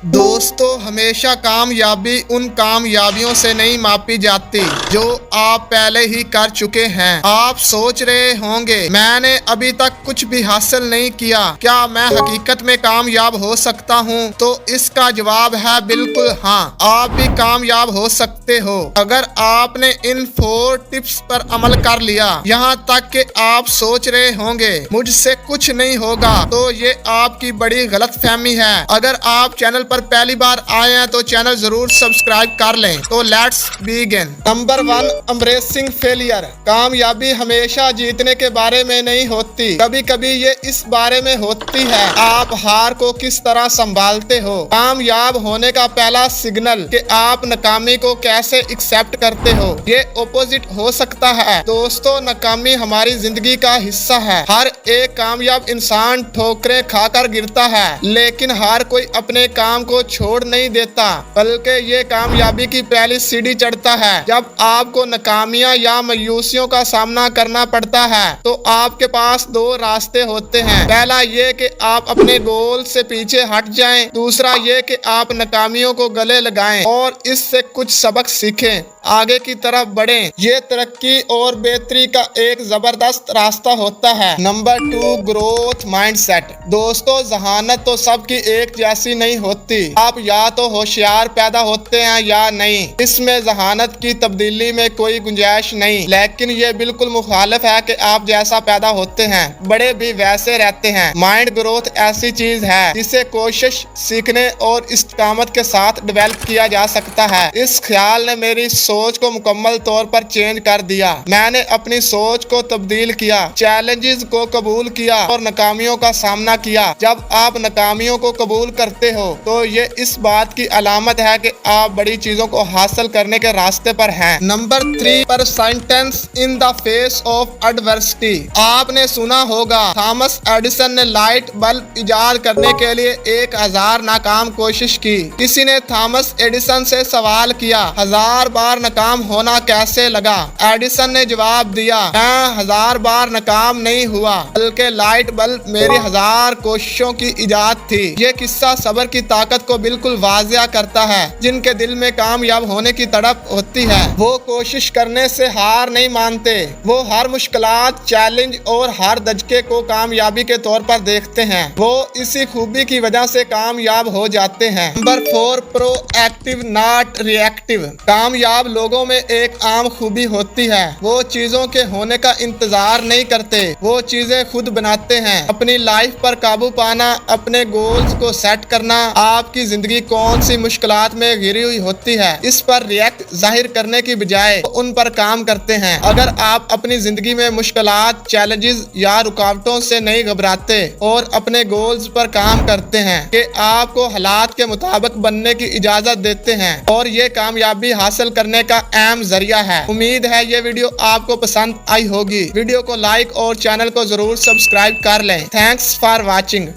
दोस्तों, हमेशा कामयाबी उन कामयाबियों से नहीं मापी जाती जो आप पहले ही कर चुके हैं। आप सोच रहे होंगे मैंने अभी तक कुछ भी हासिल नहीं किया, क्या मैं हकीकत में कामयाब हो सकता हूँ? तो इसका जवाब है बिल्कुल हाँ, आप भी कामयाब हो सकते हो अगर आपने इन 4 टिप्स पर अमल कर लिया। यहाँ तक कि आप सोच रहे होंगे मुझसे कुछ नहीं होगा, तो ये आपकी बड़ी गलतफहमी है। अगर आप चैनल पर पहली बार आए हैं तो चैनल जरूर सब्सक्राइब कर लें। तो let's begin. Number 1, embracing failure. कामयाबी हमेशा जीतने के बारे में नहीं होती, कभी कभी ये इस बारे में होती है आप हार को किस तरह संभालते हो। कामयाब होने का पहला सिग्नल कि आप नाकामी को कैसे एक्सेप्ट करते हो, ये अपोजिट हो सकता है। दोस्तों, नाकामी हमारी जिंदगी का हिस्सा है। हर एक कामयाब इंसान ठोकरें खाकर गिरता है, लेकिन हर कोई अपने काम को छोड़ नहीं देता, बल्कि ये कामयाबी की पहली सीढ़ी चढ़ता है। जब आपको नाकामियां या मायूसियों का सामना करना पड़ता है तो आपके पास 2 रास्ते होते हैं। पहला ये कि आप अपने गोल से पीछे हट जाएं, दूसरा ये कि आप नाकामियों को गले लगाएं और इससे कुछ सबक सीखें, आगे की तरफ बढ़ें। ये तरक्की और बेहतरी का एक जबरदस्त रास्ता होता है। Number 2, growth mindset. दोस्तों, जहानत तो सबकी एक जैसी नहीं होती। आप या तो होशियार पैदा होते हैं या नहीं, इसमें जहानत की तब्दीली में कोई गुंजाइश नहीं। लेकिन ये बिल्कुल मुखालिफ है कि आप जैसा पैदा होते हैं बड़े भी वैसे रहते हैं। माइंड ग्रोथ ऐसी चीज है जिसे कोशिश, सीखने और इस्तेकामत के साथ डेवलप किया जा सकता है। इस ख्याल ने मेरी सोच को मुकम्मल तौर पर चेंज कर दिया। मैंने अपनी सोच को तब्दील किया, चैलेंजेस को कबूल किया और नाकामियों का सामना किया। जब आप नाकामियों को कबूल करते हो तो ये इस बात की अलामत है कि आप बड़ी चीजों को हासिल करने के रास्ते पर हैं। Number 3, persistence in the face of adversity. आपने सुना होगा थॉमस एडिसन ने लाइट बल्ब इजाद करने के लिए 1000 नाकाम कोशिश की। किसी ने थॉमस एडिसन से सवाल किया, 1000 बार नाकाम होना कैसे लगा? एडिसन ने जवाब दिया, मैं 1000 बार नाकाम नहीं हुआ, बल्कि लाइट बल्ब मेरी 1000 कोशिशों की इजाद थी। ये किस्सा सब्र की ताकत को बिल्कुल वाजिया करता है। जिनके दिल में कामयाब होने की तड़प होती है वो कोशिश करने से हार नहीं मानते, वो हर मुश्किलात, चैलेंज और हर दजके को कामयाबी के तौर पर देखते हैं। वो इसी खूबी की वजह से कामयाब हो जाते हैं। Number 4, proactive not reactive. कामयाब लोगों में एक आम खूबी होती है, वो चीजों के होने का इंतजार नहीं करते, वो चीजें खुद बनाते हैं। अपनी लाइफ पर काबू पाना, अपने गोल्स को सेट करना, आपकी जिंदगी कौन सी मुश्किलात में घिरी हुई होती है, इस पर रिएक्ट जाहिर करने की बजाय उन पर काम करते हैं। अगर आप अपनी जिंदगी में मुश्किलात, चैलेंजेस या रुकावटों से नहीं घबराते और अपने गोल्स पर काम करते हैं कि आपको हालात के मुताबिक बनने की इजाजत देते हैं, और ये कामयाबी हासिल करने का अहम जरिया है। उम्मीद है ये वीडियो आपको पसंद आई होगी। वीडियो को लाइक और चैनल को जरूर सब्सक्राइब कर लें। Thanks for watching.